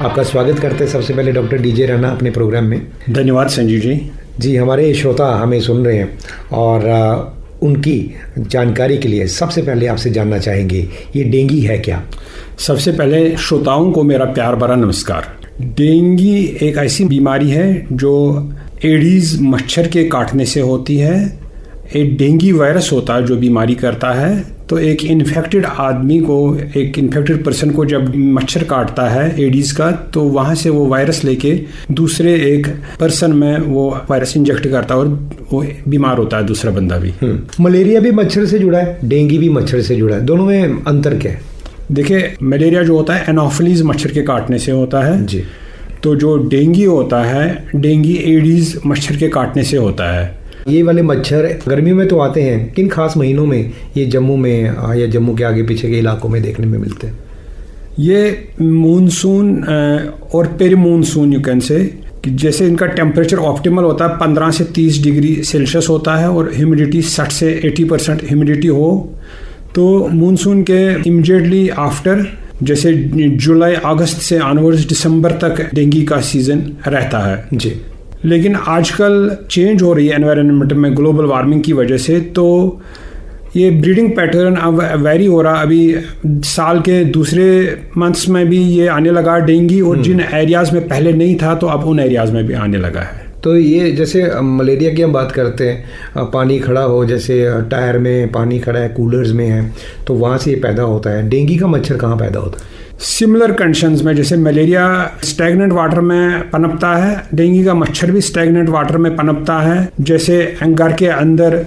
आपका स्वागत करते हैं सबसे पहले डॉक्टर डीजे राणा अपने प्रोग्राम में। धन्यवाद संजीव जी। जी, हमारे श्रोता हमें सुन रहे हैं और उनकी जानकारी के लिए सबसे पहले आपसे जानना चाहेंगे ये डेंगू है क्या? सबसे पहले श्रोताओं को मेरा प्यार भरा नमस्कार। डेंगू एक ऐसी बीमारी है जो एडीज मच्छर के काटने से होती है। एक डेंगू वायरस होता है जो बीमारी करता है। तो एक इन्फेक्टेड आदमी को, एक इन्फेक्टेड पर्सन को जब मच्छर काटता है एडीज का, तो वहाँ से वो वायरस लेके दूसरे एक पर्सन में वो वायरस इंजेक्ट करता है और वो बीमार होता है दूसरा बंदा भी। मलेरिया भी मच्छर से जुड़ा है, डेंगू भी मच्छर से जुड़ा है, दोनों में अंतर क्या है? देखिए, मलेरिया जो होता है एनोफिलीज मच्छर के काटने से होता है जी। तो जो डेंगू होता है, डेंगू एडीज मच्छर के काटने से होता है। ये वाले मच्छर गर्मियों में तो आते हैं, किन खास महीनों में ये जम्मू में या जम्मू के आगे पीछे के इलाकों में देखने में मिलते हैं? ये मानसून और peri monsoon you can say, जैसे इनका टेम्परेचर ऑप्टिमल होता है 15 से 30 डिग्री सेल्सियस होता है और ह्यूमिडिटी 60 से 80% ह्यूमिडिटी हो, तो मानसून के इमीडिएटली आफ्टर, जैसे जुलाई अगस्त से ऑनवर्ड्स दिसंबर तक डेंगू का सीजन रहता है जी। लेकिन आजकल चेंज हो रही है एनवायरनमेंट में ग्लोबल वार्मिंग की वजह से, तो ये ब्रीडिंग पैटर्न अब वेरी हो रहा। अभी साल के दूसरे मंथ्स में भी ये आने लगा डेंगू, और जिन एरियाज़ में पहले नहीं था तो अब उन एरियाज़ में भी आने लगा है। तो ये जैसे मलेरिया की हम बात करते हैं, पानी खड़ा हो, जैसे टायर में पानी खड़ा है, कूलर्स में है, तो वहाँ से ये पैदा होता है। डेंगू का मच्छर कहाँ पैदा होता है? सिमिलर कंडीशंस में, जैसे मलेरिया स्टैग्नेंट वाटर में पनपता है, डेंगू का मच्छर भी स्टैग्नेंट वाटर में पनपता है। जैसे घर के अंदर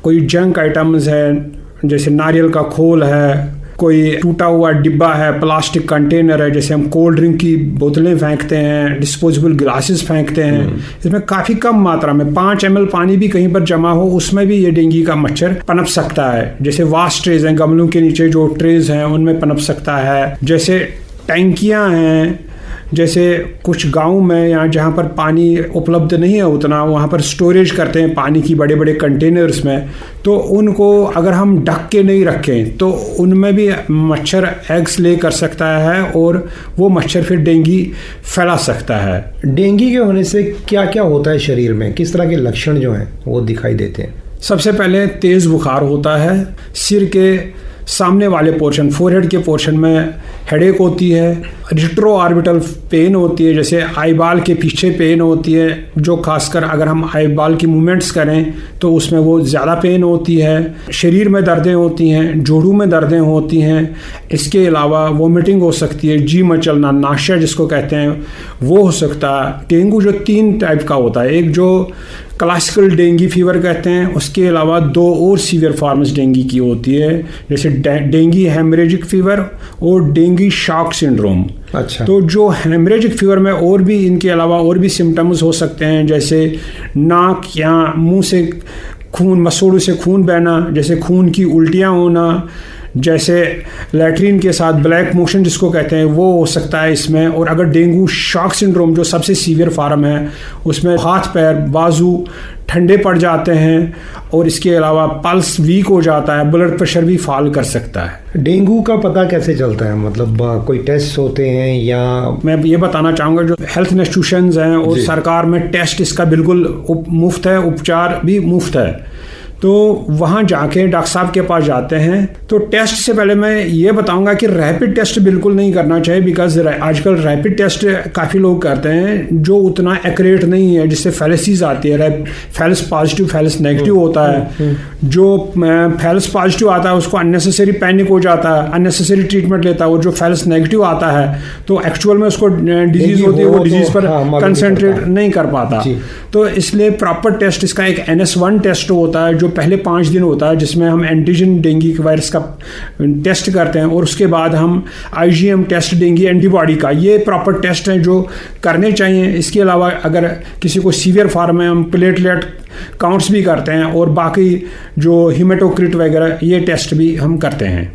कोई जंक आइटम्स है, जैसे नारियल का खोल है, कोई टूटा हुआ डिब्बा है, प्लास्टिक कंटेनर है, जैसे हम कोल्ड ड्रिंक की बोतलें फेंकते हैं, डिस्पोजेबल गिलासेस फेंकते हैं, इसमें काफ़ी कम मात्रा में 5 ml पानी भी कहीं पर जमा हो, उसमें भी ये डेंगू का मच्छर पनप सकता है। जैसे वास्ट ट्रेज हैं, गमलों के नीचे जो ट्रेज हैं उनमें पनप सकता है। जैसे टैंकियाँ हैं, जैसे कुछ गांव में या जहाँ पर पानी उपलब्ध नहीं है उतना, वहाँ पर स्टोरेज करते हैं पानी की बड़े बड़े कंटेनर्स में, तो उनको अगर हम ढक के नहीं रखें तो उनमें भी मच्छर एग्स ले कर सकता है और वो मच्छर फिर डेंगू फैला सकता है। डेंगू के होने से क्या क्या होता है शरीर में, किस तरह के लक्षण जो हैं वो दिखाई देते हैं? सबसे पहले तेज़ बुखार होता है, सिर के सामने वाले पोर्शन, फोरहेड के पोर्शन में हेडेक होती है, रिट्रो ऑर्बिटल पेन होती है, जैसे आईबाल के पीछे पेन होती है, जो खासकर अगर हम आईबाल की मूवमेंट्स करें तो उसमें वो ज़्यादा पेन होती है। शरीर में दर्दें होती हैं, जोड़ों में दर्दें होती हैं। इसके अलावा वोमिटिंग हो सकती है, जी मचलना, नाश्ता जिसको कहते हैं वो हो सकता है। डेंगू जो 3 टाइप का होता है, एक जो क्लासिकल डेंगू फीवर कहते हैं, उसके अलावा 2 और सीवियर फॉर्म्स डेंगू की होती है, जैसे डेंगू हेमरेजिक फीवर और डेंगू शॉक सिंड्रोम। अच्छा। तो जो हेमरेजिक फीवर में और भी इनके अलावा और भी सिम्टम्स हो सकते हैं, जैसे नाक या मुंह से खून, मसूड़ों से खून बहना, जैसे खून की उल्टियाँ होना, जैसे लैट्रीन के साथ ब्लैक मोशन जिसको कहते हैं वो हो सकता है इसमें। और अगर डेंगू शॉक सिंड्रोम जो सबसे सीवियर फॉर्म है, उसमें हाथ पैर बाजू ठंडे पड़ जाते हैं और इसके अलावा पल्स वीक हो जाता है, ब्लड प्रेशर भी फॉल कर सकता है। डेंगू का पता कैसे चलता है, मतलब कोई टेस्ट होते हैं या? मैं ये बताना चाहूँगा, जो हेल्थ इंस्टीट्यूशंस हैं और सरकार में टेस्ट इसका बिल्कुल मुफ्त है, उपचार भी मुफ्त है। तो वहाँ जाके डॉक्टर साहब के पास जाते हैं तो टेस्ट से पहले मैं ये बताऊंगा कि रैपिड टेस्ट बिल्कुल नहीं करना चाहिए, बिकॉज आजकल रैपिड टेस्ट काफ़ी लोग करते हैं जो उतना एक्यूरेट नहीं है, जिससे फैलेसीज आती है। फैलस पॉजिटिव, फैलस नेगेटिव होता है। जो फैलस पॉजिटिव आता है उसको अननेसेसरी पैनिक हो जाता है, अननेसेसरी ट्रीटमेंट लेता है, और जो फैलस नेगेटिव आता है तो एक्चुअल में उसको डिजीज होती है, वो डिजीज पर कंसंट्रेट नहीं कर पाता। तो इसलिए प्रॉपर टेस्ट, इसका एक NS1 टेस्ट होता है जो पहले 5 दिन होता है, जिसमें हम एंटीजन डेंगू वायरस का टेस्ट करते हैं, और उसके बाद हम IgM टेस्ट डेंगू एंटीबॉडी का, ये प्रॉपर टेस्ट हैं जो करने चाहिए। इसके अलावा अगर किसी को सीवियर फॉर्म है, हम प्लेटलेट काउंट्स भी करते हैं, और बाकी जो हिमेटोक्रिट वगैरह ये टेस्ट भी हम करते हैं।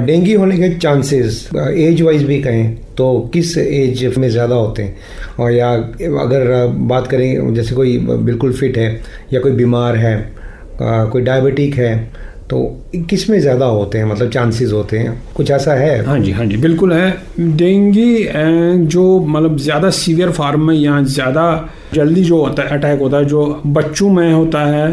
डेंगू होने के चांसेस एज वाइज भी कहें तो किस एज में ज़्यादा होते हैं, और या अगर बात करें जैसे कोई बिल्कुल फिट है या कोई बीमार है, कोई डायबिटिक है, तो तो किस में ज़्यादा होते हैं, मतलब चांसेस होते हैं, कुछ ऐसा है? हाँ जी बिल्कुल है। डेंगू जो मतलब ज़्यादा सीवियर फॉर्म में या ज़्यादा जल्दी जो होता है अटैक होता है, जो बच्चों में होता है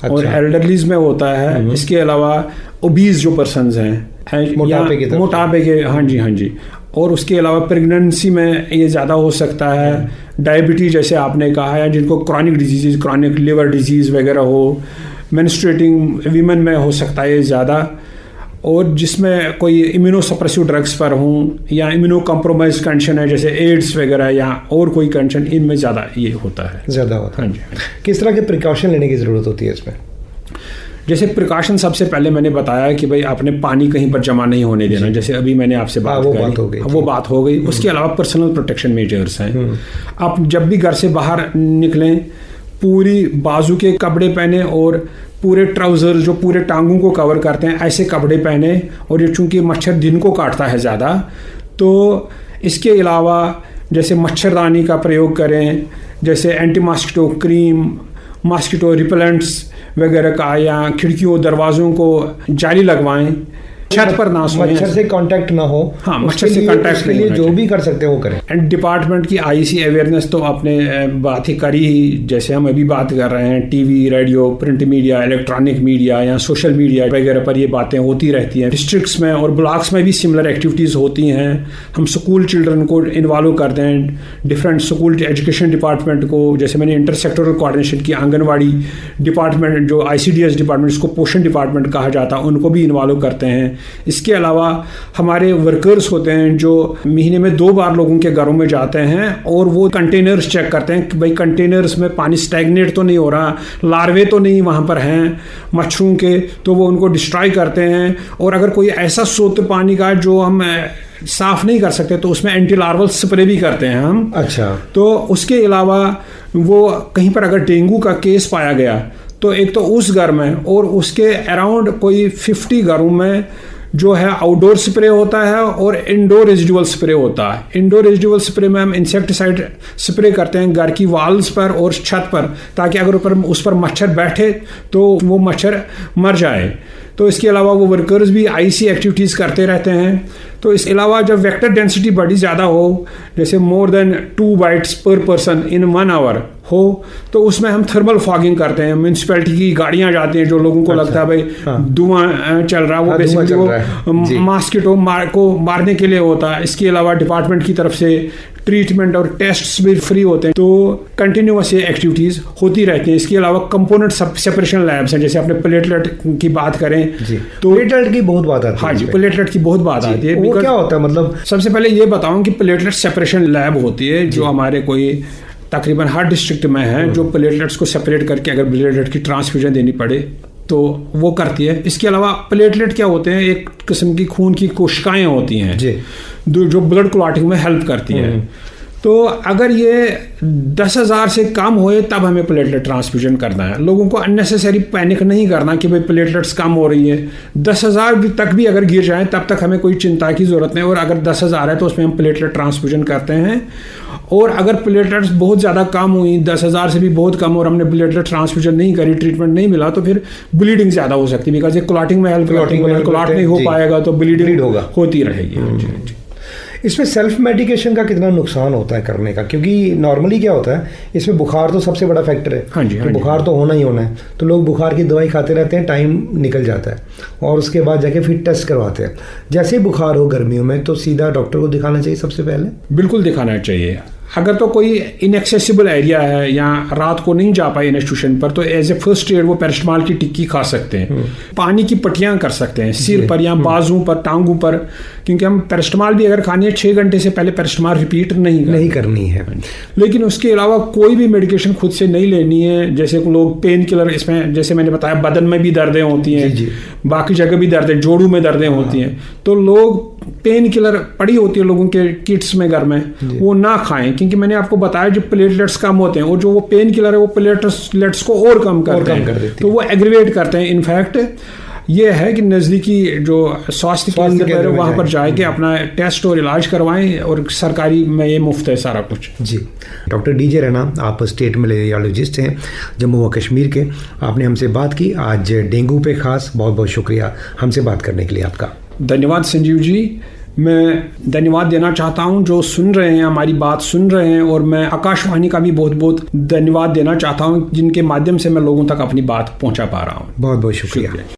और एल्डरलीज में होता है। इसके अलावा ओबीज जो पर्सन्स हैं, मोटापे के, हाँ जी, और उसके अलावा प्रेगनेंसी में ये ज़्यादा हो सकता है। डायबिटीज जैसे आपने कहा है, जिनको chronic disease, chronic liver disease वगैरह हो, मेंस्ट्रुएटिंग वीमेन में हो सकता है ये ज़्यादा, और जिसमें कोई इम्यूनोसप्रेसिव ड्रग्स पर हों या इम्यूनो कॉम्प्रोमाइज कंडीशन है जैसे एड्स वगैरह या और कोई कंडीशन, इनमें ज़्यादा ये होता है। ज़्यादा होता है। हाँ जी। किस तरह के प्रिकॉशन लेने की ज़रूरत होती है इसमें? जैसे प्रिकॉशन सबसे पहले मैंने बताया कि भाई आपने पानी कहीं पर जमा नहीं होने देना, जैसे अभी मैंने आपसे बात हो गई। उसके अलावा पर्सनल प्रोटेक्शन मेजर्स हैं। आप जब भी घर से बाहर निकलें, पूरी बाजू के कपड़े पहने और पूरे ट्राउज़र जो पूरे टांगों को कवर करते हैं ऐसे कपड़े पहने, और ये चूँकि मच्छर दिन को काटता है ज़्यादा, तो इसके अलावा जैसे मच्छरदानी का प्रयोग करें, जैसे anti mosquito cream, mosquito repellents वगैरह का, या खिड़कियों दरवाज़ों को जाली लगवाएं, छत पर ना सोएं, मच्छर से कांटेक्ट ना हो। हाँ, मच्छर से कांटेक्ट नहीं होना जो भी कर सकते हैं वो करें। एंड डिपार्टमेंट की आईसी अवेयरनेस तो आपने बात ही करी ही, जैसे हम अभी बात कर रहे हैं, TV, radio, print media, electronic media या सोशल मीडिया वगैरह पर ये बातें होती रहती हैं। डिस्ट्रिक्ट्स में और ब्लॉक्स में भी सिमिलर एक्टिविटीज़ होती हैं। हम स्कूल चिल्ड्रन को इन्वॉल्व करते हैं, डिफरेंट स्कूल एजुकेशन डिपार्टमेंट को, जैसे मैंने इंटर सेक्टोरल कोऑर्डिनेशन की, आंगनवाड़ी डिपार्टमेंट जो ICDS डिपार्टमेंट, जिसको पोषण डिपार्टमेंट कहा जाता है, उनको भी इन्वॉल्व करते हैं। इसके अलावा हमारे वर्कर्स होते हैं जो महीने में 2 बार लोगों के घरों में जाते हैं और वो कंटेनर्स चेक करते हैं कि भाई कंटेनर्स में पानी स्टैग्नेट तो नहीं हो रहा, लार्वे तो नहीं वहाँ पर हैं मच्छरों के, तो वो उनको डिस्ट्रॉय करते हैं। और अगर कोई ऐसा स्रोत पानी का जो हम साफ नहीं कर सकते तो उसमें एंटी लार्वल स्प्रे भी करते हैं हम। अच्छा। तो उसके अलावा वो कहीं पर अगर डेंगू का केस पाया गया तो एक तो उस घर में और उसके अराउंड कोई 50 घरों में जो है आउटडोर स्प्रे होता है और इंडोर रेजिडुअल स्प्रे होता है। इंडोर रेजिडुअल स्प्रे में हम इंसेक्टिसाइड स्प्रे करते हैं घर की वॉल्स पर और छत पर, ताकि अगर उस पर मच्छर बैठे तो वो मच्छर मर जाए। तो इसके अलावा वो वर्कर्स भी आईसी एक्टिविटीज़ करते रहते हैं। तो इसके अलावा जब वेक्टर डेंसिटी बड़ी ज़्यादा हो, जैसे मोर देन 2 बाइट्स पर पर्सन इन 1 आवर हो, तो उसमें हम थर्मल फॉगिंग करते हैं। म्यूनसिपैलिटी की गाड़ियां जाती हैं, जो लोगों को लगता है भाई धुआं चल रहा है, वो बेसिकली वो मॉस्किटो को मारने के लिए होता है। इसके अलावा डिपार्टमेंट की तरफ से ट्रीटमेंट और टेस्ट्स भी फ्री होते हैं। तो कंटिन्यूअस ये एक्टिविटीज़ होती रहती हैं। इसके अलावा कंपोनेंट सेपरेशन लैब्स हैं, जैसे आपने प्लेटलेट की बात करें तो प्लेटलेट की बहुत बात आती है। हाँ जी, प्लेटलेट की बहुत बात आती है। वो क्या होता है, मतलब सबसे पहले ये बताऊं कि प्लेटलेट सेपरेशन लैब होती है जो हमारे कोई तकरीबन हर डिस्ट्रिक्ट में है, जो प्लेटलेट्स को सेपरेट करके अगर प्लेटलेट की ट्रांसफ्यूजन देनी पड़े तो वो करती है। इसके अलावा प्लेटलेट क्या होते हैं, एक किस्म की खून की कोशिकाएं होती हैं जो ब्लड क्लॉटिंग में हेल्प करती है। तो अगर ये 10,000 से कम होए तब हमें प्लेटलेट ट्रांसफ्यूजन करना है। लोगों को अननेसेसरी पैनिक नहीं करना कि भाई प्लेटलेट्स कम हो रही है। 10,000 तक भी अगर गिर जाए तब तक हमें कोई चिंता की ज़रूरत नहीं। और अगर 10,000 है तो उसमें हम प्लेटलेट ट्रांसफ्यूजन करते हैं। और अगर प्लेटलेट्स बहुत ज़्यादा कम हुई, 10,000 से भी बहुत कम, और हमने प्लेटलेट ट्रांसफ्यूजन नहीं करी, ट्रीटमेंट नहीं मिला, तो फिर ब्लीडिंग ज़्यादा हो सकती है। बिकॉज ये क्लॉटिंग में हेल्प करती है, क्लॉट नहीं हो पाएगा तो ब्लीडिंग होती रहेगी। इसमें सेल्फ मेडिकेशन का कितना नुकसान होता है करने का, क्योंकि नॉर्मली क्या होता है इसमें बुखार तो सबसे बड़ा फैक्टर है। हाँ जी, बुखार तो होना ही होना है, तो लोग बुखार की दवाई खाते रहते हैं, टाइम निकल जाता है और उसके बाद जाके फिर टेस्ट करवाते हैं। जैसे ही बुखार हो गर्मियों में तो सीधा डॉक्टर को दिखाना चाहिए सबसे पहले। बिल्कुल दिखाना चाहिए। अगर तो कोई इनएक्सेसिबल एरिया है या रात को नहीं जा पाए इंस्टीट्यूशन पर, तो एज ए फर्स्ट एड वो पैरास्टामॉल की टिक्की खा सकते हैं। पानी की पट्टियां कर सकते हैं सिर पर या बाजू पर, टांगों पर, क्योंकि हम पैरास्टामॉल भी अगर खानी है 6 घंटे से पहले पैरास्टामॉल रिपीट नहीं करनी है। लेकिन उसके अलावा कोई भी मेडिकेशन खुद से नहीं लेनी है। जैसे लोग पेन किलर, इसमें जैसे मैंने बताया बदन में भी दर्दें होती हैं, बाकी जगह भी दर्दें, जोड़ों में दर्दें होती हैं, तो लोग पेन किलर पड़ी होती है लोगों के किट्स में घर में, वो ना खाएं। क्योंकि मैंने आपको बताया जो प्लेटलेट्स कम होते हैं और जो वो पेन किलर है वो प्लेटलेट्स को और कम करते हैं, तो वो एग्रीवेट करते हैं। इनफैक्ट ये है कि नज़दीकी जो स्वास्थ्य केंद्र है वहाँ पर जाके अपना टेस्ट और इलाज करवाएं, और सरकारी में ये मुफ्त है सारा कुछ। जी, डॉक्टर डीजे रैना, आप स्टेट मलेरियोलॉजिस्ट हैं जम्मू व कश्मीर के। आपने हमसे बात की आज डेंगू पे खास। बहुत बहुत शुक्रिया हमसे बात करने के लिए आपका। धन्यवाद संजीव जी। मैं धन्यवाद देना चाहता हूं जो सुन रहे हैं, हमारी बात सुन रहे हैं, और मैं आकाशवाणी का भी बहुत बहुत धन्यवाद देना चाहता हूं जिनके माध्यम से मैं लोगों तक अपनी बात पहुंचा पा रहा हूं। बहुत बहुत शुक्रिया।